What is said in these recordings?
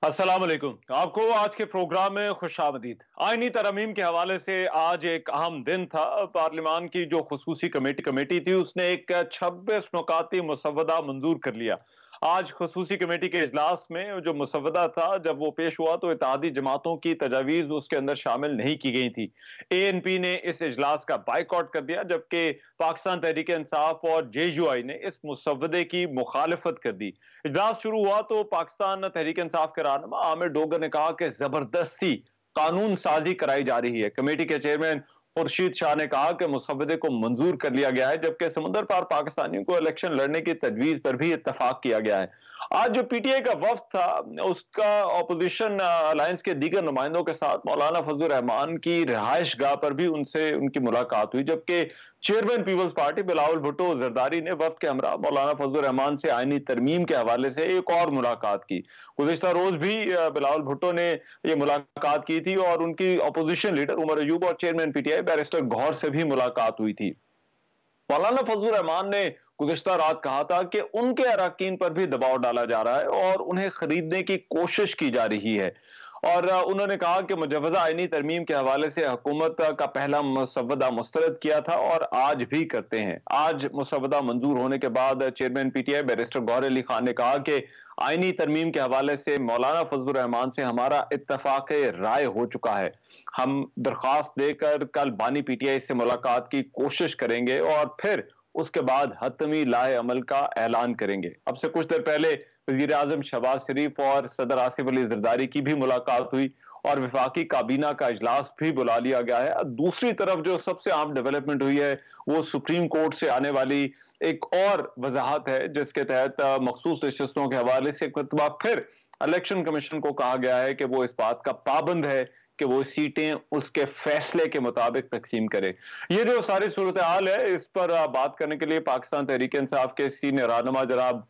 अस्सलाम वालेकुम। आपको आज के प्रोग्राम में खुशामदीद। आईनी तरमीम के हवाले से आज एक अहम दिन था। पार्लियामान की जो खुसूसी कमेटी कमेटी थी उसने एक 26 नुकाती मुसव्वदा मंजूर कर लिया। आज खुसूसी कमेटी के इजलास में जो मुसव्वदा था जब वो पेश हुआ तो इत्तेहादी जमातों की तजावीज़ उसके अंदर शामिल नहीं की गई थी। ANP ने इस इजलास का बाइकआउट कर दिया, जबकि पाकिस्तान तहरीक इंसाफ और JUI ने इस मुसव्वदे की मुखालफत कर दी। इजलास शुरू हुआ तो पाकिस्तान तहरीक इंसाफ के रहनुमा आमिर डोगर ने कहा कि जबरदस्ती कानून साजी कराई जा रही है। कमेटी के चेयरमैन खुर्शीद शाह ने कहा कि मुसव्वदे को मंजूर कर लिया गया है, जबकि समुद्र पार पाकिस्तानियों को इलेक्शन लड़ने की तजवीज पर भी इत्तफाक किया गया है। आज जो PTI का वफ्द था उसका अपोजिशन अलायंस के दीगर नुमाइंदों के साथ मौलाना फजलुर रहमान की रिहाइश गाह पर भी उनसे उनकी मुलाकात हुई, जबकि चेयरमैन पीपल्स पार्टी बिलावल भुट्टो जरदारी ने वफ्द के हमरा मौलाना फजलुर रहमान से आईनी तरमीम के हवाले से एक और मुलाकात की। गुज़िश्ता रोज भी बिलावल भुट्टो ने ये मुलाकात की थी और उनकी अपोजिशन लीडर उमर अयूब और चेयरमैन PTI बैरिस्टर गौहर से भी मुलाकात हुई थी। मौलाना फजलुर रहमान ने गुज़िश्ता रात कहा था कि उनके अरकान पर भी दबाव डाला जा रहा है और उन्हें खरीदने की कोशिश की जा रही है। और उन्होंने कहा कि मुजव्वज़ा आईनी तरमीम के हवाले से हुकूमत का पहला मुसव्वदा मुस्तरद किया था और आज भी करते हैं। आज मुसव्वदा मंजूर होने के बाद chairman PTI barrister Gohar Ali Khan ने कहा कि आईनी तरमीम के हवाले से मौलाना फजलुर रहमान से हमारा इत्तफाक राय हो चुका है। हम दरख्वास्त देकर कल बानी PTI से मुलाकात की कोशिश करेंगे और फिर उसके बाद हतमी लाए अमल का ऐलान करेंगे। अब से कुछ देर पहले वजीर आजम शहबाज शरीफ और सदर आसिफ अली जरदारी की भी मुलाकात हुई और विफाकी काबीना का इजलास भी बुला लिया गया है। दूसरी तरफ जो सबसे अहम डेवलपमेंट हुई है वो सुप्रीम कोर्ट से आने वाली एक और वजाहत है, जिसके तहत मखसूस नशिस्तों के हवाले से एक मरतबा फिर इलेक्शन कमीशन को कहा गया है कि वो इस बात का पाबंद है कि वो सीटें उसके फैसले के मुताबिक तकसीम करे। ये जो सारी सूरत हाल है इस पर बात करने के लिए पाकिस्तान तहरीक इंसाफ के सीनियर रहनुमा जनाब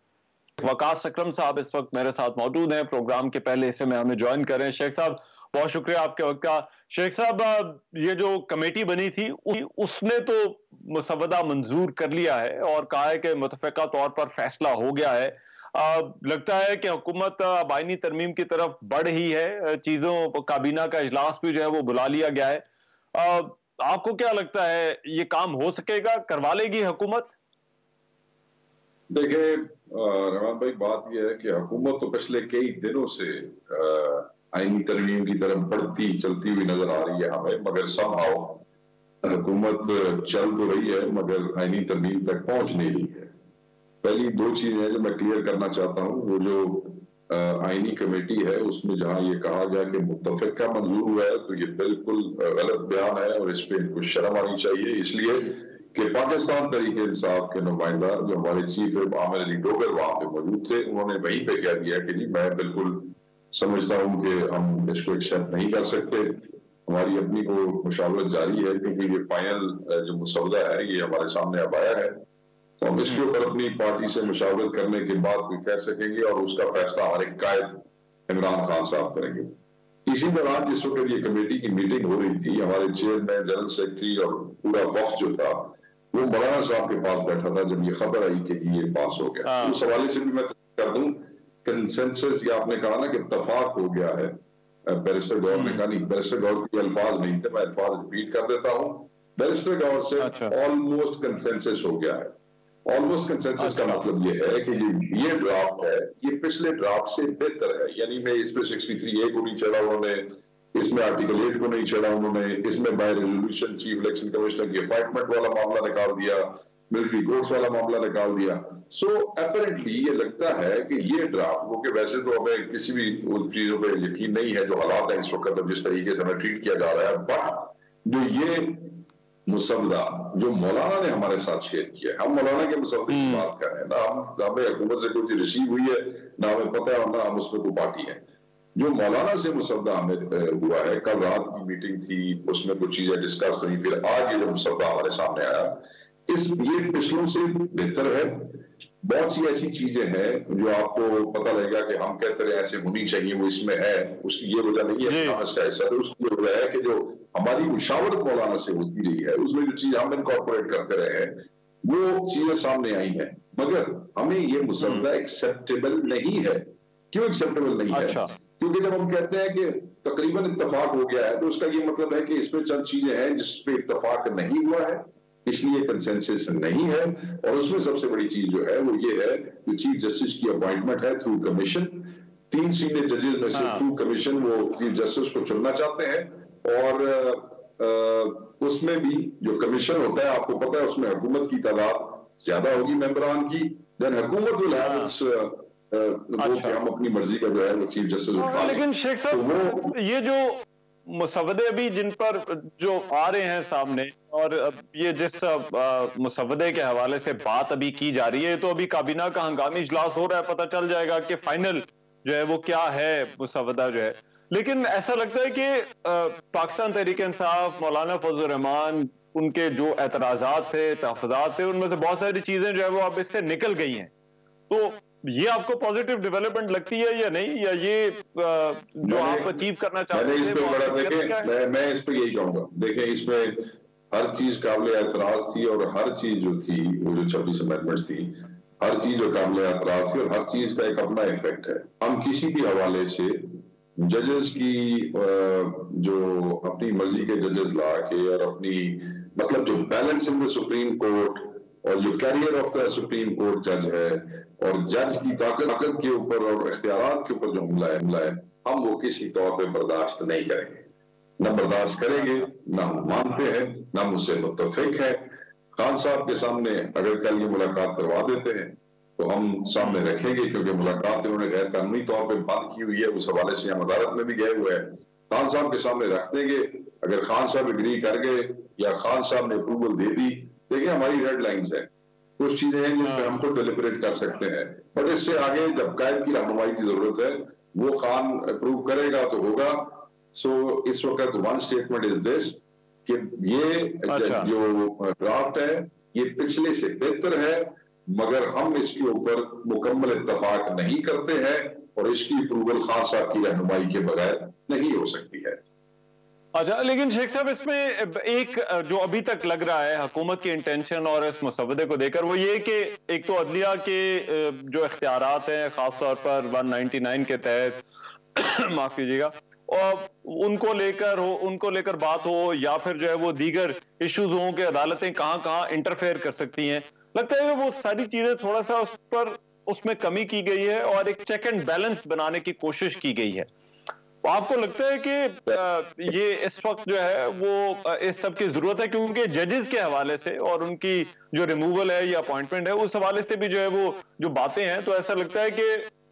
वकास अकरम साहब इस वक्त मेरे साथ मौजूद हैं। प्रोग्राम के पहले हिस्से में हमें ज्वाइन कर रहे हैं। शेख साहब, बहुत शुक्रिया आपके वक्त का। शेख साहब, ये जो कमेटी बनी थी उसने तो मुसव्वदा मंजूर कर लिया है और कहा है कि मुतफ़िका तौर पर फैसला हो गया है। लगता है कि हुकूमत अब आईनी तरमीम की तरफ बढ़ ही है। चीजों काबीना का इजलास भी जो है वो बुला लिया गया है। आपको क्या लगता है, ये काम हो सकेगा, करवा लेगी हुकूमत? देखिए रहमान भाई, बात यह है कि हुकूमत तो पिछले कई दिनों से आईनी तरमीम की तरफ बढ़ती चलती हुई नजर आ रही है हमें, मगर समहाउ हुकूमत चल तो रही है मगर आईनी तरमीम तक पहुंच नहीं रही है। पहली दो चीजें हैं जो मैं क्लियर करना चाहता हूँ। वो जो आईनी कमेटी है उसमें जहां ये कहा गया कि मुत्तफ़िका मंजूर हुआ है, तो ये बिल्कुल गलत बयान है और इस पर इनको शर्म आनी चाहिए, इसलिए कि पाकिस्तान तहरीक इंसाफ के नुमाइंदा जो हमारे चीफ आमिर अली डोगर वहां पे मौजूद थे, उन्होंने वहीं पे कह दिया कि जी मैं बिल्कुल समझता हूँ कि हम इसको एक्सेप्ट नहीं कर सकते। हमारी अपनी को मुशावरत जारी है क्योंकि ये फाइनल जो मुसव्वदा है ये हमारे सामने अब आया है, तो हम इसके ऊपर अपनी पार्टी से मुशावरत करने के बाद कोई कह सकेंगे और उसका फैसला हमारे कायद इमरान खान साहब करेंगे। इसी दौरान जिस वक्त ये कमेटी की मीटिंग हो रही थी, हमारे चेयरमैन, जनरल सेक्रेटरी और पूरा वफ्द जो था वो मौलाना साहब के पास बैठा था जब ये खबर आई कि ये पास हो गया। उस हवाले से भी मैं कर दूं, कंसेंसस या आपने कहा ना कि इत्तफाक हो गया है, बैरिस्टर गौर ने कहा नहीं, बैरिस्टर गौर के अल्फाज नहीं थे, मैं अल्फाज रिपीट कर देता हूँ। बैरिस्टर गौर से ऑलमोस्ट कंसेंसस हो गया है। ऑलमोस्ट कंसेंसस का मतलब ये है कि ये ड्राफ्ट है, ये पिछले ड्राफ्ट से बेहतर है। यानी मैं इस पे 63A को नहीं चढ़ा उन्होंने, इसमें आर्टिकल 8 को नहीं चढ़ा उन्होंने, इसमें by resolution chief election commissioner की अपॉइंटमेंट वाला मामला निकाल दिया, मिलिट्री कोर्ट्स वाला मामला निकाल दिया। सो अपैरेंटली ये लगता है कि ये ड्राफ्ट, वो कि वैसे तो हमें किसी भी उन चीजों पर यकीन नहीं है जो हालात है इस वक्त जिस तरीके से हमें ट्रीट किया जा रहा है, बट जो ये मुसव्वदा जो मौलाना ने हमारे साथ शेयर किया है, हम मौलाना के मुसव्वदे की बात कर रहे हैं ना, हमें हुकूमत से कुछ रिसीव हुई है ना हमें पता है और ना हम उसमें कोई पार्टी है। जो मौलाना से मुसव्वदा हमें हुआ है, कल रात की मीटिंग थी उसमें कुछ चीजें डिस्कस हुई, फिर आज ये जो मुसव्वदा हमारे सामने आया ये पिछलों से बेहतर है। बहुत सी ऐसी चीजें हैं जो आपको पता लगेगा कि हम कहते रहे ऐसे होनी चाहिए, वो इसमें है, उसकी ये वजह नहीं है इसका ऐसा है, उसकी ये वजह है कि जो हमारी मुशावरत मौलाना से होती रही है उसमें जो चीज हम इनकॉर्पोरेट करते रहे हैं वो चीजें सामने आई हैं, मगर हमें ये मुसव्वदा एक्सेप्टेबल नहीं है। क्यों एक्सेप्टेबल नहीं है? क्योंकि जब हम कहते हैं कि तकरीबन इत्तेफाक हो गया है तो उसका ये मतलब है कि इसमें चंद चीजें हैं जिस पे इत्तेफाक नहीं हुआ है, इसलिए कंसेंसस नहीं है। और उसमें सबसे बड़ी चीज जो है वो ये है कि चीफ जस्टिस की अपॉइंटमेंट है थ्रू कमीशन। 3 सीनियर जजेस में से थ्रू कमीशन वो चीफ जस्टिस को चुनना चाहते हैं। और उसमें भी जो कमीशन होता है आपको पता है उसमें हुकूमत की तादाद ज्यादा होगी मेंबरान की, देन हुकूमत विल हैव इट्स कि हम अपनी मर्जी का जो है वो चीफ जस्टिस उठा लें। लेकिन शेख साहब तो ये जो मुसव्वदे अभी जिन पर जो आ रहे हैं सामने, और ये जिस मुसव्वदे के हवाले से बात अभी की जा रही है, तो अभी काबीना का हंगामी इजलास हो रहा है, पता चल जाएगा कि फाइनल जो है वो क्या है मुसव्वदा जो है। लेकिन ऐसा लगता है कि पाकिस्तान तहरीक इंसाफ, मौलाना फजल रहमान, उनके जो एतराजात थे, तहफ़्फ़ुज़ात थे, उनमें से बहुत सारी चीजें जो है वो अब इससे निकल गई हैं। तो ये आपको पॉजिटिव डेवलपमेंट लगती है या नहीं, या ये जो आप अचीव करना चाहते हैं? मैं इस पे यही कहूंगा, देखें इसमें हर चीज काबिल एतराज थी, और हर चीज जो थी वो जो 26 अमेंडमेंट थी, हर चीज जो काबिल एतराज थी, और हर चीज का एक अपना इफेक्ट है। हम किसी भी हवाले से जजेस की जो अपनी मर्जी के जजेस ला के, और अपनी मतलब जो balance in the supreme court और जो carrier of the supreme court जज है, और जज की ताकत के ऊपर और इख्तियारात के ऊपर जो हमला है, हम वो किसी तौर पे बर्दाश्त नहीं करेंगे। न बर्दाश्त करेंगे, न हम मानते हैं, न हम उससे मुत्तफिक है। खान साहब के सामने अगर कल ये मुलाकात करवा देते हैं तो हम सामने रखेंगे, क्योंकि मुलाकात इन्होंने गैर कानूनी तौर पे बंद की हुई है, उस हवाले से हम अदालत में भी गए हुए हैं। खान साहब के सामने रख देंगे, अगर खान साहब एग्री कर गए या खान साहब ने अप्रूवल दे दी, देखिए हमारी रेड लाइंस है, कुछ चीजें हैं जिन पर हम खुद डेलिब्रेट कर सकते हैं, बट इससे आगे जब कायद की रहनुमाई की जरूरत है, वो खान अप्रूव करेगा तो होगा। सो इस वक्त वन स्टेटमेंट इज दिस कि ये जो ड्राफ्ट है ये पिछले से बेहतर है, मगर हम इसके ऊपर मुकम्मल इत्तेफाक नहीं करते हैं, और इसकी अप्रूवल खान साहब की रहनुमाई के बगैर नहीं हो सकती है। अच्छा, लेकिन शेख साहब इसमें एक जो अभी तक लग रहा है हुकूमत की इंटेंशन और इस मुसव्वदे को देकर, वो ये कि एक तो अदलिया के जो इख्तियारात हैं खासतौर पर 199 के तहत माफ कीजिएगा, और उनको लेकर बात हो, या फिर जो है वो दीगर इश्यूज हों कि अदालतें कहाँ इंटरफेयर कर सकती हैं। लगता है कि वो सारी चीजें थोड़ा सा उसमें कमी की गई है और एक चेक एंड बैलेंस बनाने की कोशिश की गई है। आपको लगता है कि ये इस वक्त जो है वो इस सब की जरूरत है, क्योंकि जजेस के हवाले से और उनकी जो रिमूवल है या अपॉइंटमेंट है उस हवाले से भी जो है वो जो बातें हैं, तो ऐसा लगता है कि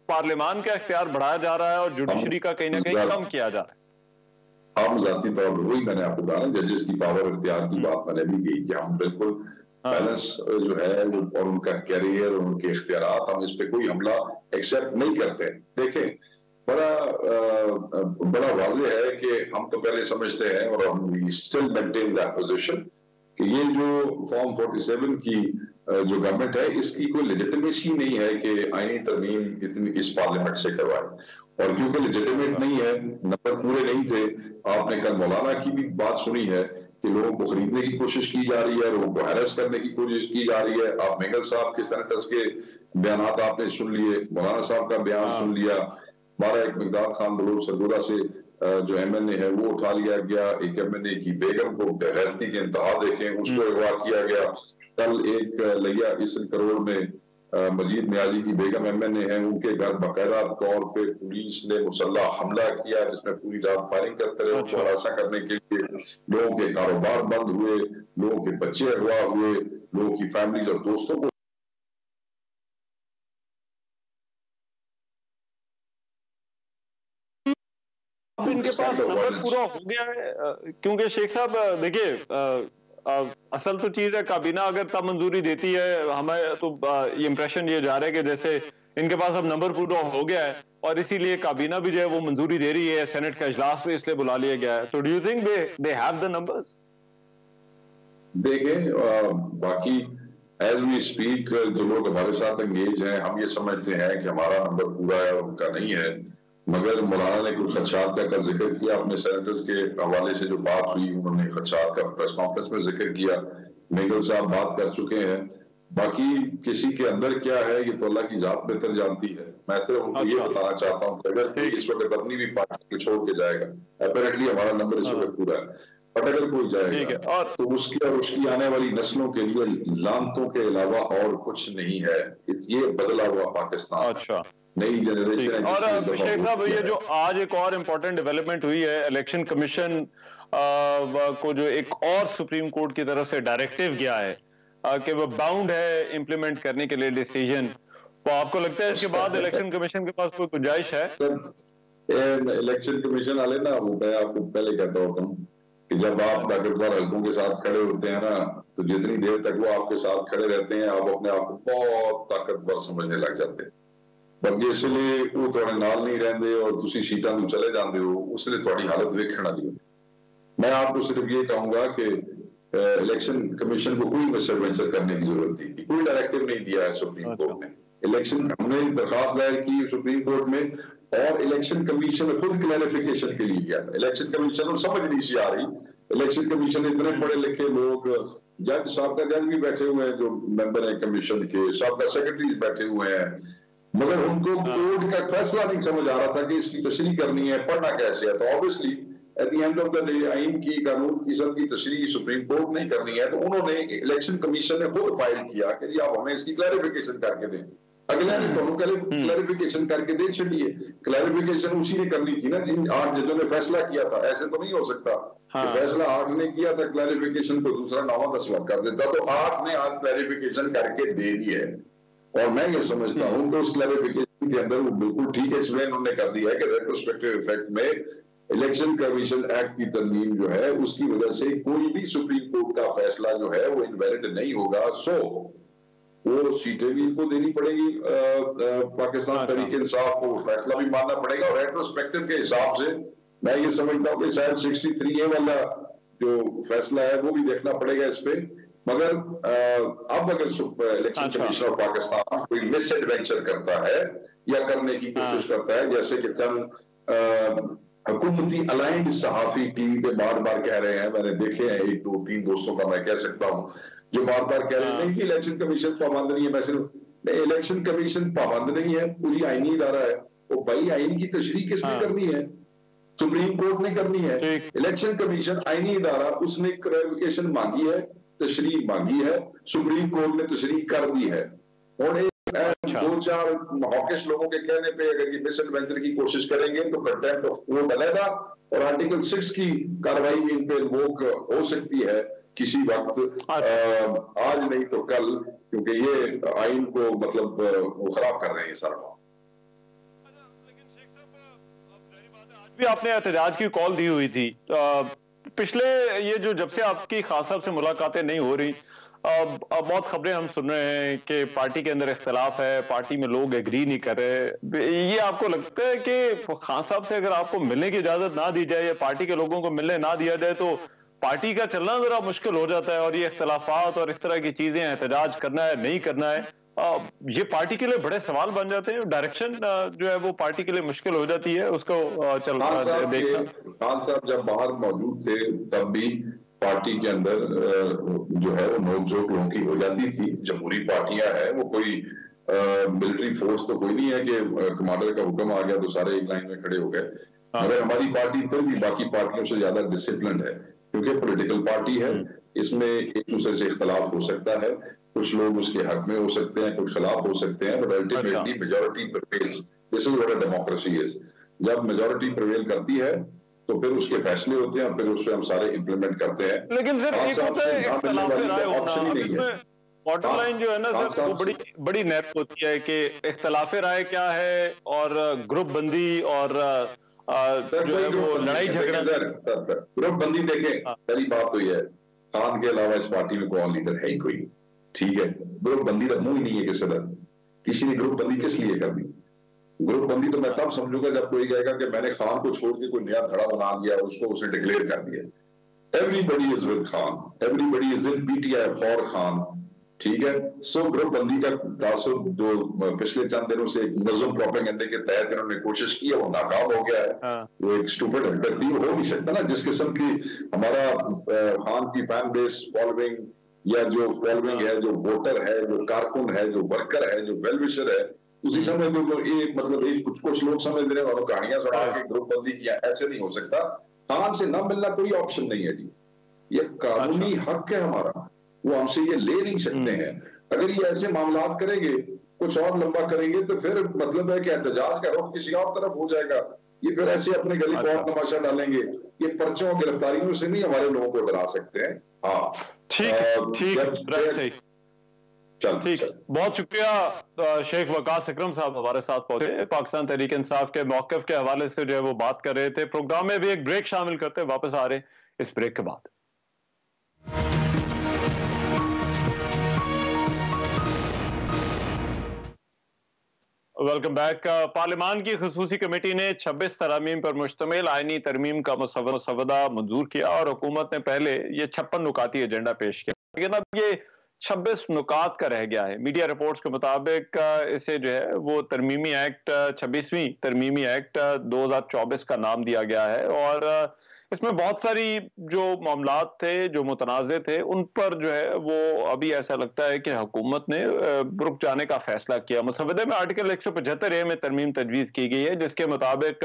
पार्लियामान का इख्तियार बढ़ाया जा रहा है और जुडिशरी का कहीं ना कहीं कम किया जा रहा है। हम जाती तौर पर वही मैंने आपको कहा, जजेस की पावर इख्तियार की बात मैंने भी की कि हम बिल्कुल बैलेंस जो है और उनका कैरियर और उनके इख्तियारात, हम इस पे कोई हमला एक्सेप्ट नहीं करते। देखें बड़ा वाज़ेह है कि हम तो पहले समझते हैं और हम स्टिल मेंटेन दैट पोजीशन कि ये जो फॉर्म 47 की जो गवर्नमेंट है इसकी कोई लेजिटिमेसी नहीं है कि आईनी तरमीम इतनी इस पार्लियामेंट से करवाए, और क्योंकि लेजिटिमेट नहीं है, नंबर पूरे नहीं थे। आपने कल मौलाना की भी बात सुनी है कि लोगों को खरीदने की कोशिश की जा रही है, लोगों को हैरेस करने की कोशिश की जा रही है। आप मेंगल साहब के सेनेटर्स के बयान आपने सुन लिए, मौलाना साहब का बयान सुन लिया, हमारा एक मिकदार खान बलूच सरगोदा से जो एमएनए है वो उठा लिया गया, एक एमएनए की बेगम को बेगैरती के इंतहा देखें उसको अगवा किया गया। कल एक लिया इस करोड़ में मजीद न्याजी की बेगम एमएनए है, उनके घर बाकायदा तौर पे पुलिस ने मुसल्लह हमला किया जिसमें पूरी रात फायरिंग करते रहे, उनको हरासा करने के लिए। लोगों के कारोबार बंद हुए, लोगों के बच्चे अगवा हुए, लोगों की फैमिलीज और दोस्तों को इनके पास नंबर पूरा हो गया है। क्योंकि शेख साहब देखिए असल तो चीज है, काबीना अगर तब मंजूरी देती है, हमें तो ये इंप्रेशन ये जा रहा है कि जैसे इनके पास अब नंबर पूरा हो गया है और इसीलिए काबीना भी जो है वो मंजूरी दे रही है, सेनेट का इजलास भी इसलिए बुला लिया गया है। तो do you think they have the numbers? देखें बाकी एज वी स्पीक जो लोग हमारे साथ एंगेज हैं, हम ये समझते हैं कि हमारा नंबर पूरा है, उनका नहीं है। मगर मौलाना ने कुछ खदशात का जिक्र किया, अपने सेनेटर्स के हवाले से जो बात हुई उन्होंने खदशात का प्रेस कॉन्फ्रेंस में जिक्र किया, मेगल साहब बात कर चुके हैं। बाकी किसी के अंदर क्या है ये तो अल्लाह की जात बेहतर जानती है। मैं सिर्फ उनको ये बताना चाहता हूँ कि अगर कोई इस वक्त अपनी भी पार्टी को छोड़ के जाएगा, अपेरेंटली हमारा नंबर इस वक्त पूरा है, बट अगर कोई जाएगा और तो उसकी और उसकी आने वाली नस्लों के लिए लानतों के अलावा और कुछ नहीं है। ये बदला हुआ पाकिस्तान। अच्छा, नई जनरेशन। और अभिषेक साहब, ये जो आज एक और इम्पोर्टेंट डेवलपमेंट हुई है, इलेक्शन कमीशन को जो एक और सुप्रीम कोर्ट की तरफ से डायरेक्टिव गया है कि वो बाउंड है इम्प्लीमेंट करने के लिए डिसीजन, तो आपको लगता है इसके बाद इलेक्शन कमीशन के पास कोई गुंजाइश है? इलेक्शन कमीशन वाले ना, वो मैं आपको पहले कहता होता हूँ कि जब आप ताकतवर हल्कों के साथ खड़े होते हैं ना, तो जितनी देर तक वो आपके साथ खड़े रहते हैं आप अपने आप को बहुत ताकतवर समझने लग जाते हैं। पर जिसलिए वो थोड़े नाल नहीं रहते और तुसी सीटां ਨੂੰ चले जाते हो, उसलिए थोड़ी हालत वेखण वाली होती। मैं आपको सिर्फ ये कहूंगा कि इलेक्शन कमीशन को कोई मिसएडवेंचर करने की जरूरत नहीं थी। कोई डायरेक्टिव नहीं दिया है सुप्रीम कोर्ट ने। इलेक्शन हमने दरखास्त दायर की सुप्रीम कोर्ट में और इलेक्शन कमीशन खुद क्लैरिफिकेशन के लिए गया। इलेक्शन कमीशन को समझ नहीं सी आ रही। इलेक्शन कमीशन इतने पढ़े लिखे लोग, जज साहब का जज भी बैठे हुए हैं जो मेंबर है कमीशन के, साहब का सेक्रेटरीज बैठे हुए हैं, मगर उनको कोर्ट का फैसला नहीं समझ आ रहा था कि इसकी तशरीह करनी है, पढ़ना कैसे है। तो obviously at the end of the day आइन की कानून की सब की तशरीह सुप्रीम कोर्ट नहीं करनी है, तो उन्होंने इलेक्शन कमीशन ने खुद फाइल किया कि जी आप हमें इसकी क्लैरिफिकेशन करके दें। अगले ने दोनों क्लैरिफिकेशन करके दे छड़िए। क्लैरिफिकेशन उसी ने करनी थी ना जिन 8 जजों ने फैसला किया था। ऐसे तो नहीं हो सकता फैसला 8 ने किया था, क्लैरिफिकेशन को दूसरा 9वां 10वां कर देता। तो 8 ने आज क्लैरिफिकेशन करके दे दी है और मैं ये समझता हूं कि उस क्लैरिफिकेशन के अंदर वो बिल्कुल ठीक एक्सप्लेन उन्होंने कर दिया है कि रेट्रोस्पेक्टिव इफेक्ट में इलेक्शन कमीशन एक्ट की तरमीम जो है उसकी वजह से कोई भी सुप्रीम कोर्ट का फैसला जो है वो इनवैलिड नहीं होगा। सो वो सीटें भी इनको देनी पड़ेगी, पाकिस्तान तहरीक इंसाफ को फैसला भी मानना पड़ेगा और रेट्रोस्पेक्टिव के हिसाब से मैं ये समझता हूँ कि शायद 63A वाला जो फैसला है वो भी देखना पड़ेगा इस पे। मगर अब अगर इलेक्शन कमीशन ऑफ पाकिस्तान कोई मिस एडवेंचर करता है या करने की कोशिश करता है, जैसे कि चंद हुकूमती अलाइंड सहाफी टीवी पे बार बार कह रहे हैं, मैंने देखे हैं 1 2 3 दोस्तों का मैं कह सकता हूँ जो बार बार कह रहे हैं कि इलेक्शन कमीशन पाबंद नहीं है। मैं सिर्फ इलेक्शन कमीशन पाबंद नहीं है, पूरी आईनी इदारा है। वो भाई आइन की तशरीह किसने करनी है? सुप्रीम कोर्ट ने करनी है। इलेक्शन कमीशन आईनी इदारा, उसने क्लैरिफिकेशन मांगी है, तशरीह मांगी है, सुप्रीम कोर्ट ने तशरीह कर दी है। और 2-4 हॉकिश लोगों के कहने पे अगर ये मिस एडवेंचर की कोशिश करेंगे तो कंटेम्प्ट ऑफ कोर्ट अलग और आर्टिकल 6 की कार्रवाई भी इन पे इन्वोक हो सकती है किसी वक्त, आज नहीं तो कल, क्योंकि ये आइन को मतलब वो खराब कर रहे हैं सारा। भी आपने एहतजाज की कॉल दी हुई थी पिछले, ये जो जब से आपकी खान साहब से मुलाकातें नहीं हो रही, अब बहुत खबरें हम सुन रहे हैं कि पार्टी के अंदर इख्तलाफ है, पार्टी में लोग एग्री नहीं कर रहे। ये आपको लगता है कि खान साहब से अगर आपको मिलने की इजाजत ना दी जाए या पार्टी के लोगों को मिलने ना दिया जाए तो पार्टी का चलना जरा मुश्किल हो जाता है और ये इख्तलाफात और इस तरह की चीजें, एहतजाज करना है नहीं करना है, ये पार्टी के लिए बड़े सवाल बन जाते हैं, डायरेक्शन जो है वो पार्टी के लिए मुश्किल हो जाती है उसको चल देखना। खान साहब जब बाहर मौजूद थे तब भी पार्टी के अंदर जो है वो नोकझोंक लोगों की हो जाती थी। जमहूरी पार्टियां हैं, वो कोई मिलिट्री फोर्स तो कोई नहीं है कि कमांडर का हुक्म आ गया तो सारे एक लाइन में खड़े हो गए। मगर हमारी पार्टी फिर भी बाकी पार्टियों से ज्यादा डिसिप्लिन है क्योंकि पॉलिटिकल पार्टी है। इसमें एक दूसरे से इख्तलाफ हो सकता है, कुछ लोग उसके हक में हो सकते हैं, कुछ खिलाफ हो सकते हैं, but ultimately majority prevails. This is what a democracy is. जब मेजॉरिटी प्रिवेल करती है तो फिर उसके फैसले होते हैं, फिर उससे हम सारे इंप्लीमेंट करते हैं। लेकिन सर एक होता है इख्तलाफ राय होना, बॉटम लाइन जो है ना सर वो बड़ी नैरो होती है कि इख्तलाफ राय क्या है और ग्रुप बंदी और जो है वो लड़ाई झगड़ा। ग्रुप बंदी देखें, पहली बात तो यह है खान के अलावा इस पार्टी में कौन लीडर है ही कोई, ठीक है। ग्रुप बंदी का मुंह ही नहीं है किसी तरह, किसी ने ग्रुप बंदी किस लिए कर दी? ग्रुप बंदी तो मैं तब समझूंगा जब कोई कहेगा कि मैंने खान को छोड़ के कोई नया धड़ा बना लिया, उसको उसने डिक्लेयर कर दिया। Everybody is with Khan, everybody is in PTI for Khan, ठीक है। सो ग्रुप बंदी का तासुब जो पिछले चंद दिनों से नज़म प्रोपेगेंडे के तहत इन्होंने कोशिश की है वो नाकाम हो गया है। वो एक स्टूपिड हरकत थी, हो नहीं सकता ना जिस किस्म की हमारा खान की फैन बेस फॉलोइंग या जो फॉलोइंग है, जो वोटर है, जो कारकुन है, जो वर्कर है, जो वेलविशर है, उसी समय तो एक मतलब एक कुछ लोग समझ रहे हैं कहानियां सुना के ग्रुप बंदी किया, ऐसे नहीं हो सकता। खान से ना मिलना कोई ऑप्शन नहीं है जी, ये कानूनी हक है हमारा, वो हमसे ये ले नहीं सकते हैं। अगर ये ऐसे मामला करेंगे, कुछ और लंबा करेंगे, तो फिर मतलब है कि एहतजाज का रुख किसी और तरफ हो जाएगा। ये फिर ऐसे अपने गली को और तमाशा डालेंगे। ये पर्चों गिरफ्तारियों से नहीं हमारे लोगों को डरा सकते हैं। हाँ ठीक, बहुत शुक्रिया शेख वकास अकरम साहब हमारे साथ पहुंचे, पाकिस्तान तहरीक इंसाफ के मौक़िफ़ के हवाले से जो है वो बात कर रहे थे। प्रोग्राम में भी एक ब्रेक शामिल करते वापस आ रहे इस ब्रेक के बाद। Welcome back. पार्लियामान की खुसूसी कमेटी ने 26 तरामीम पर मुश्तमिल आईनी तरमीम का मुसवदा मंजूर किया और हुकूमत ने पहले ये 56 नुकाती एजेंडा पेश किया, लेकिन अब ये 26 नुकात का रह गया है। मीडिया रिपोर्ट्स के मुताबिक इसे जो है वो तरमीमी एक्ट 26वीं तरमीमी एक्ट 2024 का नाम दिया गया है और इसमें बहुत सारी जो मामलात थे, जो मुतनाज़े थे, उन पर जो है वो अभी ऐसा लगता है कि हुकूमत ने रुक जाने का फैसला किया। मुसवदे में आर्टिकल 175A में तरमीम तजवीज़ की गई है, जिसके मुताबिक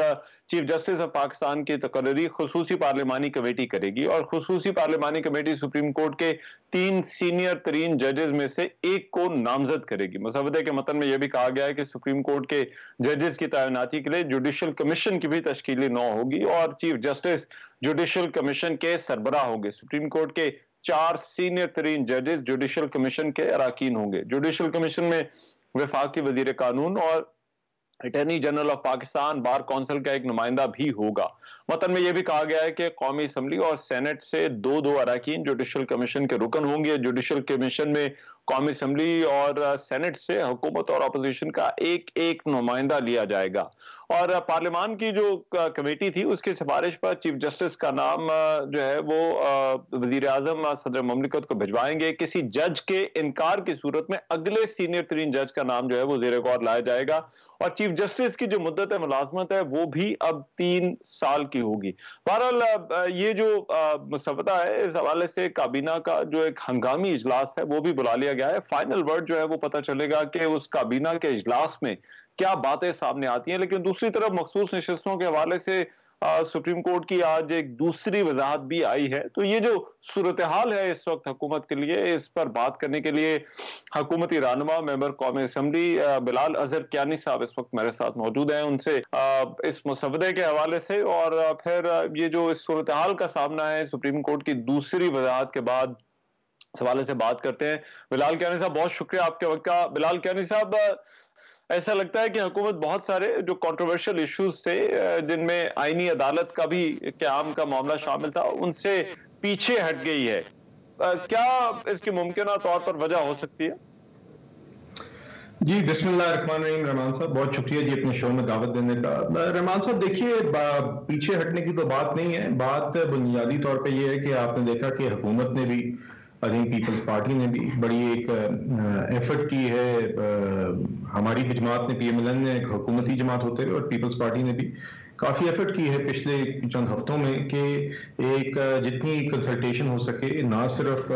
चीफ जस्टिस ऑफ पाकिस्तान की तकर्री खुसूसी पार्लिमानी कमेटी करेगी और खुसूसी पार्लिमानी कमेटी सुप्रीम कोर्ट के 3 सीनियर तरीन जजेस में से एक को नामजद करेगी। मुसवदे के मतन में यह भी कहा गया है कि सुप्रीम कोर्ट के जजेस की तैनाती के लिए जुडिशल कमीशन की भी तश्कीली नौ होगी और चीफ जस्टिस जुडिशल कमीशन के सरबराह होंगे। सुप्रीम कोर्ट के 4 सीनियर तरीन जजेस जुडिशल कमीशन के अराकीन होंगे। जुडिशल कमीशन में वफाकी वजीर कानून और attorney general of Pakistan bar council का एक नुमाइंदा भी होगा। मतन में यह भी कहा गया है कि कौमी असम्बली और सेनेट से 2-2 अराकीन जुडिशल कमीशन के रुकन होंगे। जुडिशल कमीशन में कौमी असम्बली और सेनेट से हुकूमत और अपोजिशन का एक नुमाइंदा लिया जाएगा और पार्लियामान की जो कमेटी थी उसकी सिफारिश पर चीफ जस्टिस का नाम जो है वो वजीर आजम सदर मुमलिकत को भिजवाएंगे। किसी जज के इनकार की सूरत में अगले सीनियर तरीन जज का नाम जो है वो ज़ेरे गौर लाया जाएगा और चीफ जस्टिस की जो मुद्दत मुलाजमत है वो भी अब 3 साल की होगी। बहरहाल ये जो मुसवदा है, इस हवाले से काबीना का जो एक हंगामी इजलास है वो भी बुला लिया गया है। फाइनल वर्ड जो है वो पता चलेगा कि उस काबीना के इजलास में क्या बातें सामने आती हैं। लेकिन दूसरी तरफ मखसूस नशिस्तों के हवाले से सुप्रीम कोर्ट की आज एक दूसरी वजाहत भी आई है। तो ये जो सूरत हाल है इस वक्त हुकूमत के लिए, इस पर बात करने के लिए हुकूमती रहनुमा मेंबर कौमी असम्बली बिलाल अजहर कियानी साहब इस वक्त मेरे साथ मौजूद हैं। उनसे इस मुसवदे के हवाले से और फिर ये जो इस सूरत हाल का सामना है सुप्रीम कोर्ट की दूसरी वजाहत के बाद इस हवाले से बात करते हैं। बिलाल कियानी साहब, बहुत शुक्रिया आपके वक्त का। बिलाल कियानी साहब, ऐसा लगता है कि हुकूमत बहुत सारे जो कंट्रोवर्शियल इश्यूज थे जिनमें आईनी अदालत का भी क़याम का मामला शामिल था, उनसे पीछे हट गई है। क्या इसकी मुमकिन तौर पर वजह हो सकती है? जी, बिस्मिल्लाहिर्रहमानिर्रहीम। रहमान साहब, बहुत शुक्रिया जी अपने शो में दावत देने का। रहमान साहब, देखिए, पीछे हटने की तो बात नहीं है, बात बुनियादी तौर पे ये है कि आपने देखा कि हुकूमत ने भी, आई थिंक पीपल्स पार्टी ने भी बड़ी एक एफर्ट की है। हमारी भी जमात ने, PMLN ने, एक हुकूमती जमात होते हुए, और पीपल्स पार्टी ने भी काफ़ी एफर्ट की है पिछले चंद हफ्तों में कि एक जितनी कंसल्टेशन हो सके, ना सिर्फ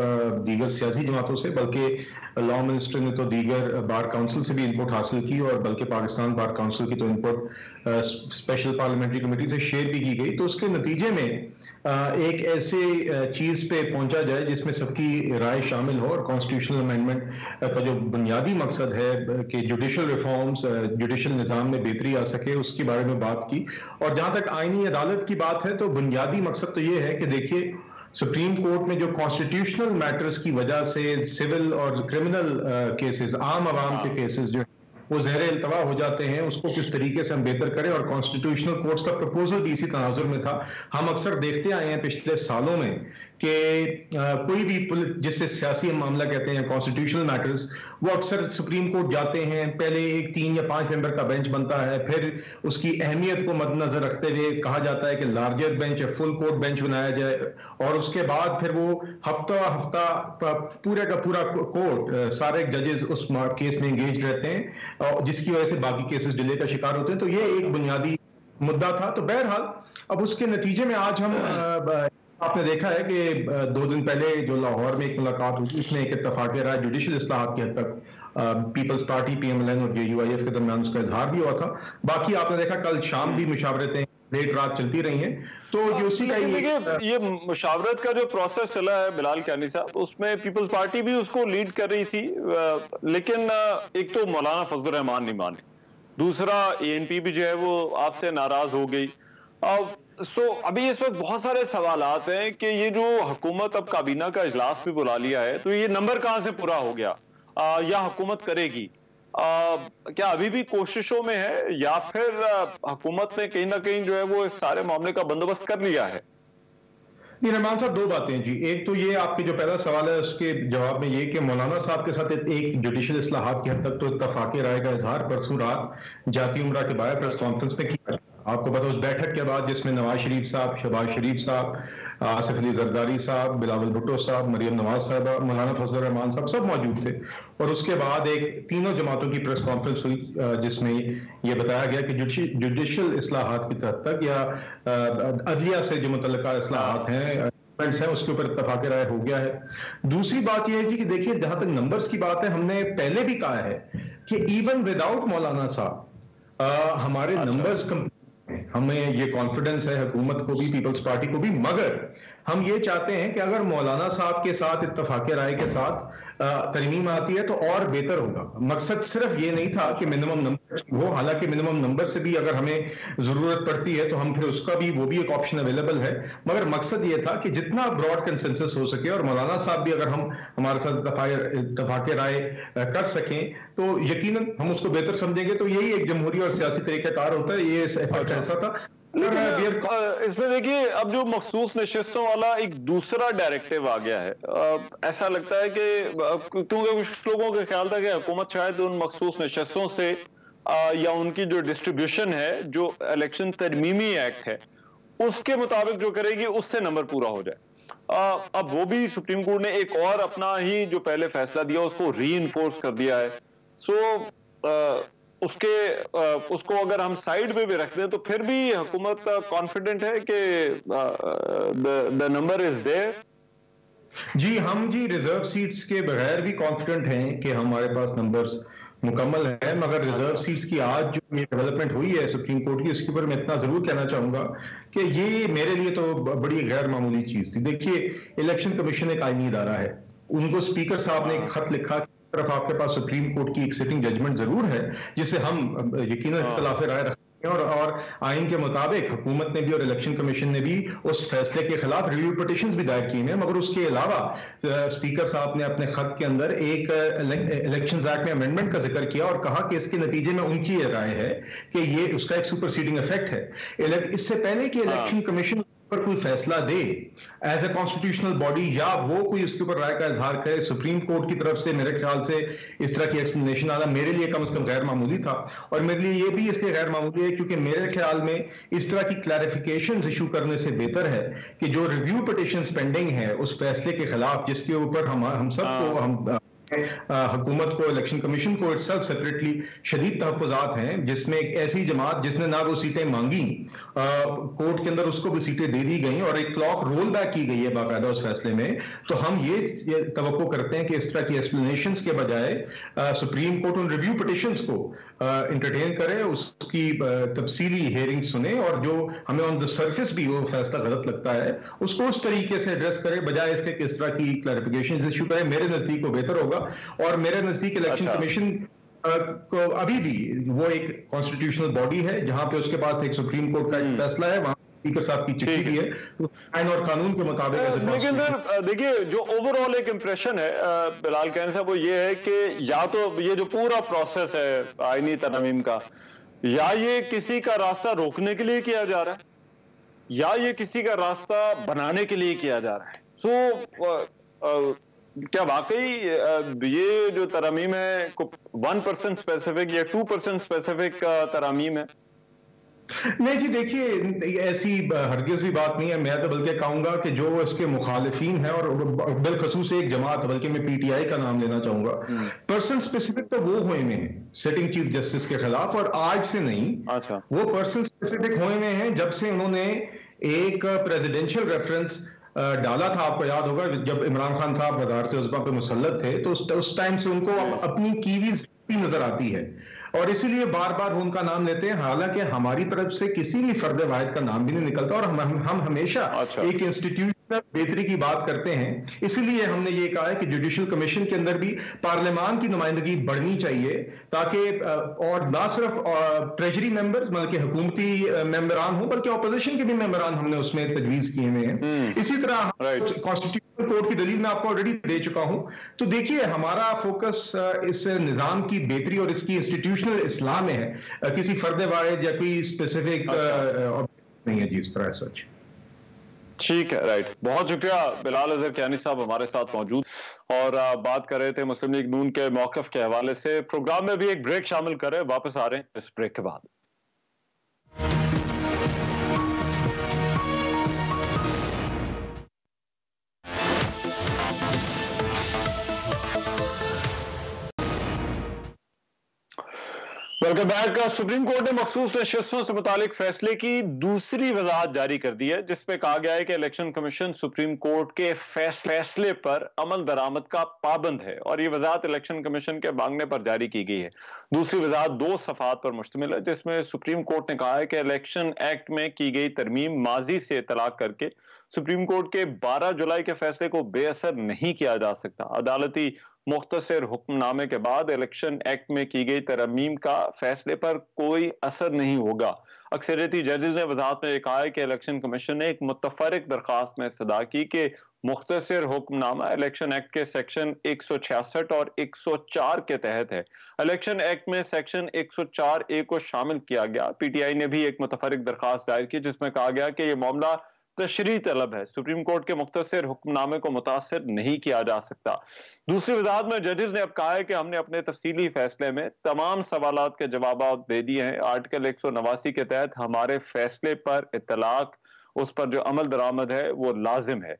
दीगर सियासी जमातों से, बल्कि लॉ मिनिस्टर ने तो दीगर बार काउंसिल से भी इनपुट हासिल की और बल्कि पाकिस्तान बार काउंसिल की तो इनपुट स्पेशल पार्लियामेंट्री कमेटी से शेयर भी की गई। तो उसके नतीजे में एक ऐसे चीज़ पे पहुंचा जाए जिसमें सबकी राय शामिल हो और कॉन्स्टिट्यूशनल अमेंडमेंट का जो बुनियादी मकसद है कि जुडिशल रिफॉर्म्स, जुडिशल निज़ाम में बेहतरी आ सके, उसके बारे में बात की। और जहां तक आईनी अदालत की बात है तो बुनियादी मकसद तो ये है कि देखिए, सुप्रीम कोर्ट में जो कॉन्स्टिट्यूशनल मैटर्स की वजह से सिविल और क्रिमिनल केसेस, आम आवाम के केसेस जो वो ज़हर इल्तवा हो जाते हैं, उसको किस तरीके से हम बेहतर करें। और कॉन्स्टिट्यूशनल कोर्ट्स का प्रपोजल भी इसी तनाजुर में था। हम अक्सर देखते आए हैं पिछले सालों में कि कोई भी जिससे सियासी मामला कहते हैं, कॉन्स्टिट्यूशनल मैटर्स, वो अक्सर सुप्रीम कोर्ट जाते हैं। पहले एक 3 या 5 मेंबर का बेंच बनता है, फिर उसकी अहमियत को मद्देनजर रखते हुए कहा जाता है कि लार्जर बेंच या फुल कोर्ट बेंच बनाया जाए, और उसके बाद फिर वो हफ्ता पूरे का पूरा कोर्ट, सारे जजेस उस केस में एंगेज रहते हैं, जिसकी वजह से बाकी केसेस डिले का शिकार होते हैं। तो ये एक बुनियादी मुद्दा था। तो बहरहाल अब उसके नतीजे में आज हम आपने देखा है कि 2 दिन पहले जो लाहौर में एक मुलाकात हुई उसमें एक इत्तफाक राय जुडिशल इस्लाहात की हद तक पीपल्स पार्टी, PMLN और JUIF के दरमियान उसका इजहार भी हुआ था। बाकी आपने देखा कल शाम भी मुशावरतें देर रात चलती रही हैं, तो ये उसी का ये मुशावरत का जो प्रोसेस चला है बिलाल कानी साहब, उसमें पीपल्स पार्टी भी उसको लीड कर रही थी, लेकिन एक तो मौलाना फजल रहमान नहीं माने, दूसरा ANP भी जो है वो आपसे नाराज हो गई। अभी इस वक्त बहुत सारे सवालात हैं कि ये जो हुकूमत अब काबीना का इजलास भी बुला लिया है, तो ये नंबर कहां से पूरा हो गया, या हुकूमत करेगी, क्या अभी भी कोशिशों में है, या फिर हुकूमत ने कहीं ना कहीं जो है वो इस सारे मामले का बंदोबस्त कर लिया है? नहीं रहमान साहब, 2 बातें जी। एक तो ये आपके जो पहला सवाल है उसके जवाब में ये कि मौलाना साहब के साथ एक जुडिशल इस्लाहात की हद तक तो इत्तफाक राय का इजहार परसों रात जाती उम्रा के बाद प्रेस कॉन्फ्रेंस में किया। आपको पता उस बैठक के बाद जिसमें नवाज शरीफ साहब, शहबाज शरीफ साहब, आसिफ अली जरदारी साहब, बिलावल भुट्टो साहब, मरियम नवाज साहब, मौलाना फजल रहमान साहब सब मौजूद थे, और उसके बाद एक तीनों जमातों की प्रेस कॉन्फ्रेंस हुई जिसमें ये बताया गया कि जुडिशल इस्लाहात की हद तक या अदलिया से जो मुतल्लिका इस्लाहात हैं है उसके ऊपर इत्तफाक राय हो गया है। दूसरी बात यह है कि देखिए जहां तक नंबर्स की बात है, हमने पहले भी कहा है कि इवन विदाउट मौलाना साहब हमारे नंबर्स हमें ये कॉन्फिडेंस है हुकूमत को भी, पीपल्स पार्टी को भी, मगर हम ये चाहते हैं कि अगर मौलाना साहब के साथ इत्तफाक राय के साथ तरमीम आती है तो और बेहतर होगा। मकसद सिर्फ ये नहीं था कि मिनिमम नंबर हो, हालांकि मिनिमम नंबर से भी अगर हमें जरूरत पड़ती है तो हम फिर उसका भी वो भी एक ऑप्शन अवेलेबल है, मगर मकसद ये था कि जितना ब्रॉड कंसेंसस हो सके और मौलाना साहब भी अगर हम हमारे साथ इत्तफाक राय कर सकें तो यकीनन हम उसको बेहतर समझेंगे। तो यही एक जमहूरी और सियासी तरीकाकार होता है, ये एफर्ट ऐसा था। इसमें देखिए अब जो मखसूस नशिस्तों वाला एक दूसरा डायरेक्टिव आ गया है, ऐसा लगता है कि क्योंकि कुछ लोगों का ख्याल था कि हुकूमत शायद उन मखसूस नशिस्तों से या उनकी जो डिस्ट्रीब्यूशन है, जो इलेक्शन तरमीमी एक्ट है उसके मुताबिक जो करेगी उससे नंबर पूरा हो जाए। अब वो भी सुप्रीम कोर्ट ने एक और अपना ही जो पहले फैसला दिया उसको रीइंफोर्स कर दिया है। उसको अगर हम साइड पे भी रख दें तो फिर भी हुकूमत कॉन्फिडेंट है कि द नंबर इज देयर। हम रिजर्व सीट्स के बगैर भी कॉन्फिडेंट हैं कि हमारे पास नंबर्स मुकम्मल है, मगर रिजर्व सीट्स की आज जो डेवलपमेंट हुई है सुप्रीम कोर्ट की, उसके ऊपर मैं इतना जरूर कहना चाहूंगा कि ये मेरे लिए तो बड़ी गैर मामूली चीज थी। देखिए इलेक्शन कमीशन एक आईनी इदारा है, उनको स्पीकर साहब ने एक खत लिखा, तरफ आपके पास सुप्रीम कोर्ट की एक सिटिंग जजमेंट जरूर है जिसे हम यकीनन इख्तिलाफ राय रखते हैं, और आइन के मुताबिक हुकूमत ने भी और इलेक्शन कमीशन ने भी उस फैसले के खिलाफ रिव्यू पिटीशंस भी दायर किए हैं। मगर उसके अलावा स्पीकर साहब ने अपने खत के अंदर एक इलेक्शंस एक्ट में अमेंडमेंट का जिक्र किया और कहा कि इसके नतीजे में उनकी ये राय है कि ये उसका एक सुपरसीडिंग इफेक्ट है। इससे पहले कि इलेक्शन कमीशन पर कोई फैसला दे एज ए कॉन्स्टिट्यूशनल बॉडी या वो कोई उसके ऊपर राय का इजहार करे, सुप्रीम कोर्ट की तरफ से मेरे ख्याल से इस तरह की एक्सप्लेनेशन आना मेरे लिए कम से कम गैर मामूली था। और मेरे लिए ये भी इसलिए गैर मामूली है क्योंकि मेरे ख्याल में इस तरह की क्लैरिफिकेशन इशू करने से बेहतर है कि जो रिव्यू पिटीशन पेंडिंग है उस फैसले के खिलाफ जिसके ऊपर हम सबको हुकूमत को, इलेक्शन कमीशन को इटसेल्फ सेपरेटली शदीद तहफ़्फ़ुज़ात हैं, जिसमें एक ऐसी जमात जिसने ना वो सीटें मांगी कोर्ट के अंदर उसको भी सीटें दे दी गई और एक क्लॉक रोल बैक की गई है बाकायदा उस फैसले में। तो हम ये तवक्को करते हैं कि इस तरह की एक्सप्लेनेशंस के बजाय सुप्रीम कोर्ट उन रिव्यू पिटिशंस को इंटरटेन करे, उसकी तफसीली हेयरिंग सुने और जो हमें ऑन द सरफेस भी वो फैसला गलत लगता है उसको उस तरीके से एड्रेस करे, बजाय इसके किस तरह की क्लैरिफिकेशन इशू करे। मेरे नजदीक वो बेहतर होगा। और मेरे नजदीक इलेक्शन कमीशन को अभी भी वो एक कॉन्स्टिट्यूशनल बॉडी है जहां पे उसके पास एक सुप्रीम कोर्ट का एक फैसला है, वहां स्पीकर साहब की चिट्ठी भी है, तो आइन और कानून के मुताबिक। लेकिन सर देखिए जो ओवरऑल एक इंप्रेशन है बिलाल कहन साहब वो ये है कि या तो ये जो पूरा प्रोसेस है आईनी तरमीम का, या ये किसी का रास्ता रोकने के लिए किया जा रहा है या ये किसी का रास्ता बनाने के लिए किया जा रहा है। सो क्या वाकई ये जो तरमीम है 1% स्पेसिफिक या 2% स्पेसिफिक तरमीम है? नहीं जी, देखिए ऐसी हरगिज भी बात नहीं है। मैं तो बल्कि कहूंगा कि जो इसके मुखालिफिन है और बिलखसूस एक जमात, बल्कि मैं PTI का नाम लेना चाहूंगा, पर्सन स्पेसिफिक तो वो हुए में है सिटिंग चीफ जस्टिस के खिलाफ, और आज से नहीं। वो पर्सन स्पेसिफिक हुए में है जब से उन्होंने एक प्रेसिडेंशियल रेफरेंस डाला था, आपको याद होगा जब इमरान खान साहब वजारत उज़्मा पे मुसल्लत थे, तो उस टाइम से उनको अपनी कीवीज भी नजर आती है और इसीलिए बार बार वो उनका नाम लेते हैं, हालांकि हमारी तरफ से किसी भी फर्द वाहिद का नाम भी नहीं निकलता और हम हमेशा एक इंस्टीट्यूट बेहतरी की बात करते हैं। इसीलिए हमने ये कहा है कि जुडिशल कमीशन के अंदर भी पार्लियामान की नुमाइंदगी बढ़नी चाहिए, ताकि और ना सिर्फ ट्रेजरी मेंबर्स मतलब कि हुकूमती मेंबरान हो, बल्कि अपोजिशन के भी मेंबरान हमने उसमें तजवीज किए हुए हैं। इसी तरह कॉन्स्टिट्यूशनल कोर्ट की दलील मैं आपको ऑलरेडी दे चुका हूं। तो देखिए, हमारा फोकस इस निजाम की बेहतरी और इसकी इंस्टीट्यूशनल इस्लाह में है, किसी फर्द वाहिद या कोई स्पेसिफिक नहीं है जी इस तरह सच। ठीक है, राइट। बहुत शुक्रिया बिलाल अजहर कियानी साहब हमारे साथ मौजूद और बात कर रहे थे मुस्लिम लीग नून के मौक़िफ़ के हवाले से। प्रोग्राम में भी एक ब्रेक शामिल कर रहे हैं, वापस आ रहे हैं इस ब्रेक के बाद। Welcome back. सुप्रीम कोर्ट ने मखसूस नशिस्तों से मुतालिक फैसले की दूसरी वजाहत जारी कर दी है, जिसपे कहा गया है कि इलेक्शन कमीशन सुप्रीम कोर्ट के फैसले पर अमल दरामद का पाबंद है और ये वजाहत इलेक्शन कमीशन के मांगने पर जारी की गई है। दूसरी वजाहत 2 सफ़ात पर मुश्तमिल है, जिसमें सुप्रीम कोर्ट ने कहा है कि इलेक्शन एक्ट में की गई तरमीम माजी से तलाक करके सुप्रीम कोर्ट के 12 जुलाई के फैसले को बेअसर नहीं किया जा सकता। अदालती मुख्तसर हुक्मनामे के बाद इलेक्शन एक्ट में की गई तरमीम का फैसले पर कोई असर नहीं होगा। अक्सरियती जजेस ने वजाहत में कहा है कि इलेक्शन कमीशन ने एक मुतफरिक दरखास्त में सदा की कि मुख्तसर हुक्मनामा इलेक्शन एक्ट के सेक्शन 166 और 104 के तहत है। इलेक्शन एक्ट में सेक्शन 104A को शामिल किया गया। पीटीआई ने भी एक मुतफरिक दरखास्त दायर की, जिसमें कहा गया कि यह मामला तशरीह तलब है, सुप्रीम कोर्ट के मुख्तसर हुक्मनामे को मुतासिर नहीं किया जा सकता। दूसरी वजाहत में जजेस ने अब कहा है कि हमने अपने तफसीली फैसले में तमाम सवालात के जवाब दे दिए हैं। आर्टिकल 189 के तहत हमारे फैसले पर इतलाक, उस पर जो अमल दरामद है वो लाजिम है।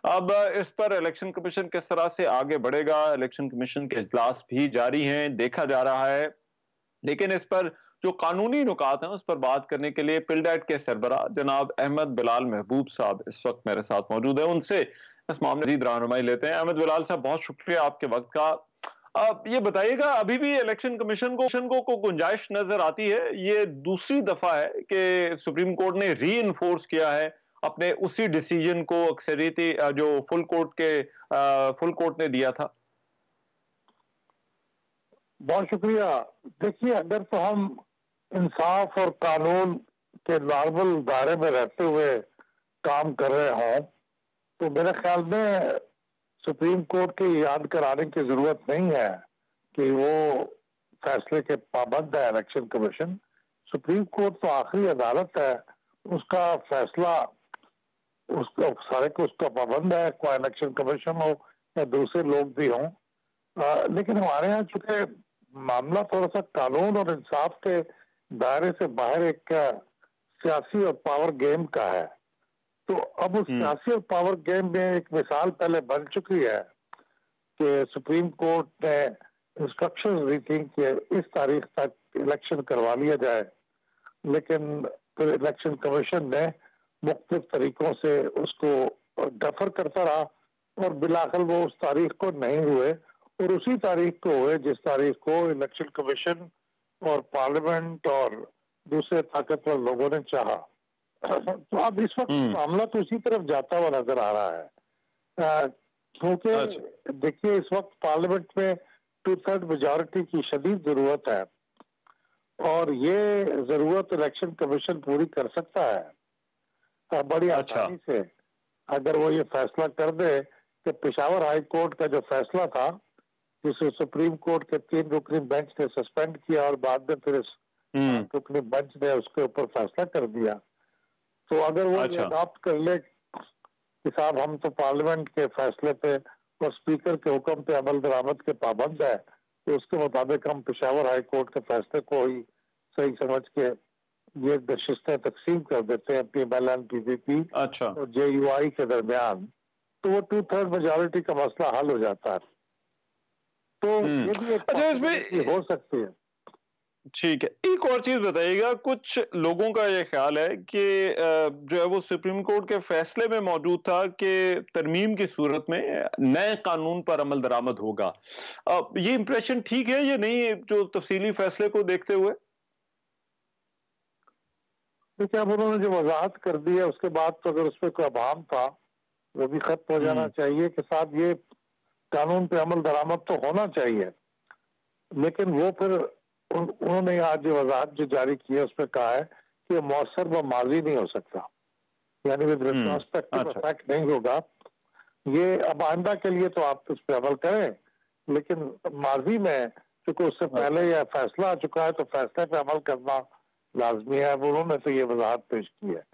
अब इस पर इलेक्शन कमीशन किस तरह से आगे बढ़ेगा, इलेक्शन कमीशन के इजलास भी जारी हैं, देखा जा रहा है। लेकिन इस पर जो कानूनी नुकात हैं उस पर बात करने के लिए पिलडैट के सरबरा जनाब अहमद बिलाल महबूब साहब इस वक्त मेरे साथ मौजूद है। उनसे इस मामले की रहनुमाई लेते हैं। अहमद बिलाल साहब, बहुत शुक्रिया आपके वक्त का। अब ये बताइएगा, अभी भी इलेक्शन कमीशन को गुंजाइश नजर आती है? ये दूसरी दफा है कि सुप्रीम कोर्ट ने री इन्फोर्स किया है अपने उसी डिसीजन को अक्सरियती जो फुल कोर्ट ने दिया था। बहुत शुक्रिया। देखिए, अगर तो हम इंसाफ और कानून के नॉर्मल दायरे में रहते हुए काम कर रहे हों तो मेरे ख्याल में सुप्रीम कोर्ट के याद कराने की जरूरत नहीं है कि वो फैसले के पाबंद है इलेक्शन कमीशन। सुप्रीम कोर्ट तो आखिरी अदालत है, उसका फैसला उसका सारे को उसका पाबंद है, कोई इलेक्शन कमीशन हो या दूसरे लोग भी हों। लेकिन हमारे यहाँ चूंकि मामला थोड़ा सा कानून और इंसाफ के दायरे से बाहर एक सियासी और पावर गेम का है, तो अब उस सियासी और पावर गेम में एक मिसाल पहले बन चुकी है कि सुप्रीम कोर्ट ने इंस्ट्रक्शंस दी थी कि इस तारीख तक इलेक्शन करवा लिया जाए, लेकिन फिर इलेक्शन कमीशन ने मुख्तलिफ तरीकों से उसको डफर करता रहा और बिलाखिर वो उस तारीख को नहीं हुए और उसी तारीख को हुए जिस तारीख को इलेक्शन कमीशन और पार्लियामेंट और दूसरे ताकतवर लोगों ने चाहा। तो अब इस वक्त मामला तो उसी तरफ जाता हुआ नजर आ रहा है, क्योंकि देखिए इस वक्त पार्लियामेंट में 2/3 मेजॉरिटी की शदीद जरूरत है और ये जरूरत इलेक्शन कमीशन पूरी कर सकता है बड़ी आसानी से, अगर वो ये फैसला कर दे कि पेशावर हाई कोर्ट का जो फैसला था जिसे सुप्रीम कोर्ट के 3 रुकनी बेंच ने सस्पेंड किया और बाद में फिर इस रुकनी बेंच ने उसके ऊपर फैसला कर दिया, तो अगर वो अडॉप्ट कर ले कि साहब हम तो पार्लियामेंट के फैसले पे और स्पीकर के हुक्म पे अमल दरामद के पाबंद है, तो उसके मुताबिक हम पेशावर हाई कोर्ट के फैसले को ही सही समझ के ये नशिस्तें तकसीम कर देते हैं PMLN PPP और JUI के दरमियान, तो वो 2/3 मेजॉरिटी का मसला हल हो जाता है। तो ये भी एक इसमें हो सकती है। ठीक है, एक और चीज बताइएगा, कुछ लोगों का ये ख्याल है कि जो है वो सुप्रीम कोर्ट के फैसले में मौजूद था कि तरमीम की सूरत में नए कानून पर अमल दरामद होगा। ये इंप्रेशन ठीक है या नहीं, जो तफसीली फैसले को देखते हुए? देखिए, अब उन्होंने जो वजाहत कर दी है उसके बाद तो अगर उस पर कोई अभाव था वो भी खत्म हो जाना चाहिए कि साथ ये कानून पे अमल दरामद तो होना चाहिए, लेकिन वो फिर उन्होंने आज जो वजाहत जो जारी की है उसमें कहा है कि मौसर व माजी नहीं हो सकता, यानी विद रिट्रोस्पेक्टिव इफेक्ट नहीं होगा। ये अब आइंदा के लिए तो आप उस पर अमल करें, लेकिन माजी में क्योंकि उससे पहले यह फैसला आ चुका है तो फैसले पे अमल करना लाजमी है। उन्होंने तो ये वजाहत पेश की है।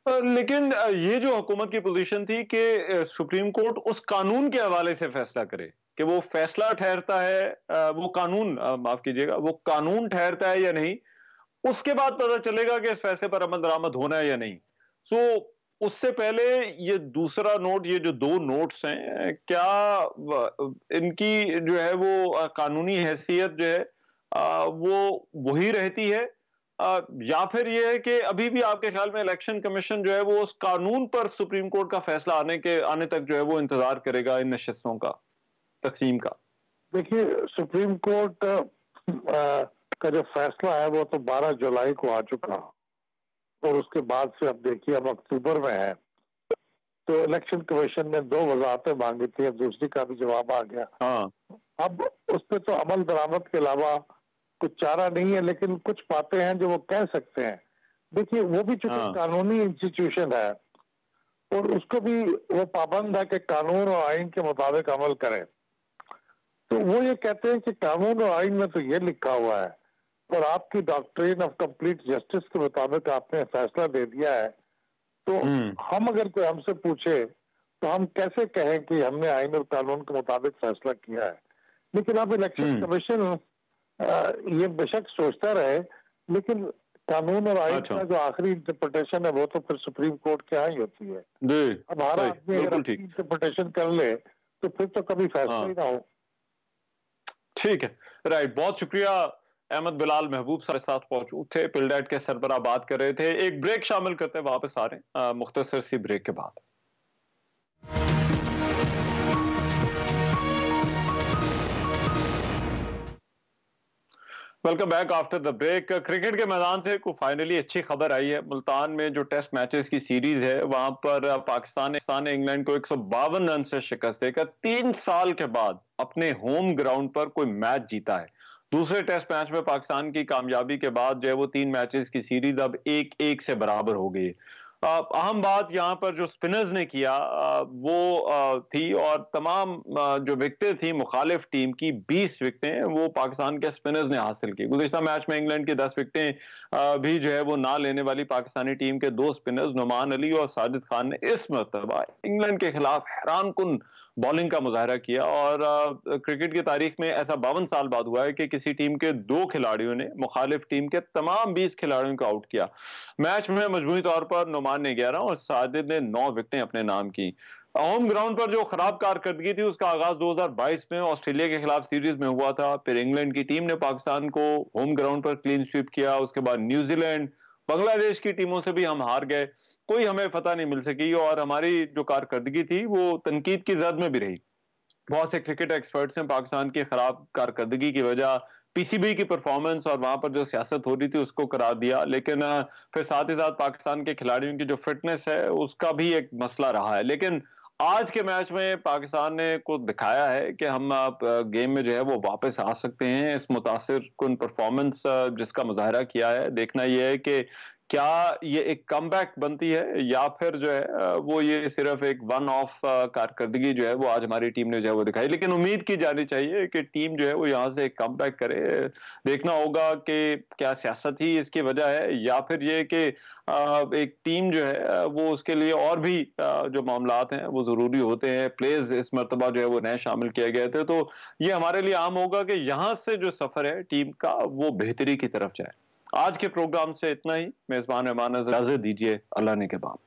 लेकिन ये जो हुकूमत की पोजीशन थी कि सुप्रीम कोर्ट उस कानून के हवाले से फैसला करे कि वो फैसला ठहरता है, वो कानून, माफ कीजिएगा, वो कानून ठहरता है या नहीं, उसके बाद पता चलेगा कि इस फैसले पर अमल दरामद होना है या नहीं। सो उससे पहले ये दूसरा नोट, ये जो दो नोट्स हैं, क्या इनकी जो है वो कानूनी हैसियत जो है वो वही रहती है, या फिर ये है कि अभी भी आपके ख्याल में इलेक्शन कमीशन जो है वो उस कानून पर सुप्रीम कोर्ट का फैसला आने तक जो है वो इंतजार करेगा इन नशिस्तों का, तकसीम का? देखिए, सुप्रीम कोर्ट का जो फैसला है वो तो 12 जुलाई को आ चुका, और उसके बाद से अब देखिए अब अक्टूबर में है, तो इलेक्शन कमीशन ने 2 वजाहतें मांगी थी, अब दूसरी का भी जवाब आ गया। अब उस पर तो अमल दरामद के अलावा कुछ चारा नहीं है, लेकिन कुछ बातें हैं जो वो कह सकते हैं। देखिए, वो भी चूंकि कानूनी इंस्टीट्यूशन है और उसको भी वो पाबंद है कि कानून और आइन के मुताबिक अमल करें, तो वो ये कहते हैं कि कानून और आइन में तो ये लिखा हुआ है और आपकी डॉक्ट्रिन ऑफ कंप्लीट जस्टिस के मुताबिक आपने फैसला दे दिया है, तो हम अगर कोई हमसे पूछे तो हम कैसे कहें कि हमने आइन और कानून के मुताबिक फैसला किया है। लेकिन अब इलेक्शन कमीशन ये बेशक सोचता रहे, लेकिन कानून और आइन का जो आखिरी इंटरप्रिटेशन है वो तो फिर सुप्रीम कोर्ट के यहाँ ही होती है। अब हर आदमी अगर इंटरप्रिटेशन कर ले तो फिर तो कभी फैसला ही ना हो। ठीक है, राइट, बहुत शुक्रिया। अहमद बिलाल महबूब सारे साथ मौजूद थे, पिलडेट के सरबराह बात कर रहे थे। एक ब्रेक शामिल करते हैं, वापस आ रहे हैं मुख्तसर सी ब्रेक के बाद। Welcome back after the break. Cricket के मैदान से को फाइनली अच्छी खबर आई है। मुल्तान में जो टेस्ट मैचेस की सीरीज है वहां पर पाकिस्तान ने इंग्लैंड को 152 रन से शिकस्त देकर 3 साल के बाद अपने होम ग्राउंड पर कोई मैच जीता है। दूसरे टेस्ट मैच में पाकिस्तान की कामयाबी के बाद जो है वो 3 मैचेस की सीरीज अब 1-1 से बराबर हो गई। अहम बात यहां पर जो स्पिनर्स ने किया वो थी, और तमाम जो विकेटें थी मुखालिफ टीम की 20 विकेटें वो पाकिस्तान के स्पिनर्स ने हासिल की। गुज़िश्ता मैच में इंग्लैंड की 10 विकेटें भी जो है वो ना लेने वाली पाकिस्तानी टीम के 2 स्पिनर्स नुमान अली और साजिद खान ने इस मरतबा इंग्लैंड के खिलाफ हैरानकुन बॉलिंग का मुजाहरा किया, और क्रिकेट की तारीख में ऐसा 52 साल बाद हुआ है कि किसी टीम के 2 खिलाड़ियों ने मुखालिफ टीम के तमाम 20 खिलाड़ियों को आउट किया। मैच में मजमूई तौर पर नुमान ने 11 और साजिद ने 9 विकेटें अपने नाम की। होम ग्राउंड पर जो खराब कारकर्दगी थी उसका आगाज 2022 में ऑस्ट्रेलिया के खिलाफ सीरीज में हुआ था। फिर इंग्लैंड की टीम ने पाकिस्तान को होम ग्राउंड पर क्लीन स्वीप किया, उसके बाद न्यूजीलैंड, बांग्लादेश की टीमों से भी हम हार गए, कोई हमें फतह नहीं मिल सकी, और हमारी जो कारकर्दगी थी वो तनकीद की जद में भी रही। बहुत से क्रिकेट एक्सपर्ट्स ने पाकिस्तान की खराब कारकर्दगी की वजह पीसीबी की परफॉर्मेंस और वहां पर जो सियासत हो रही थी उसको करार दिया, लेकिन फिर साथ ही साथ पाकिस्तान के खिलाड़ियों की जो फिटनेस है उसका भी एक मसला रहा है। लेकिन आज के मैच में पाकिस्तान ने को दिखाया है कि हम गेम में जो है वो वापस आ सकते हैं। इस मुतासिर कुन परफॉर्मेंस जिसका मुजाहरा किया है, देखना यह है कि क्या ये एक कमबैक बनती है या फिर जो है वो ये सिर्फ एक वन ऑफ कारकर्दगी जो है वो आज हमारी टीम ने जो है वो दिखाई। लेकिन उम्मीद की जानी चाहिए कि टीम जो है वो यहाँ से एक कमबैक करे। देखना होगा कि क्या सियासत ही इसकी वजह है या फिर ये कि एक टीम जो है वो उसके लिए और भी जो मामलात हैं वो जरूरी होते हैं। प्लेयर्स इस मरतबा जो है वो नए शामिल किए गए थे, तो ये हमारे लिए आम होगा कि यहाँ से जो सफर है टीम का वो बेहतरी की तरफ जाए। आज के प्रोग्राम से इतना ही। मेजबान रहमान इजाजत दीजिए, अल्लाह ने के बाद।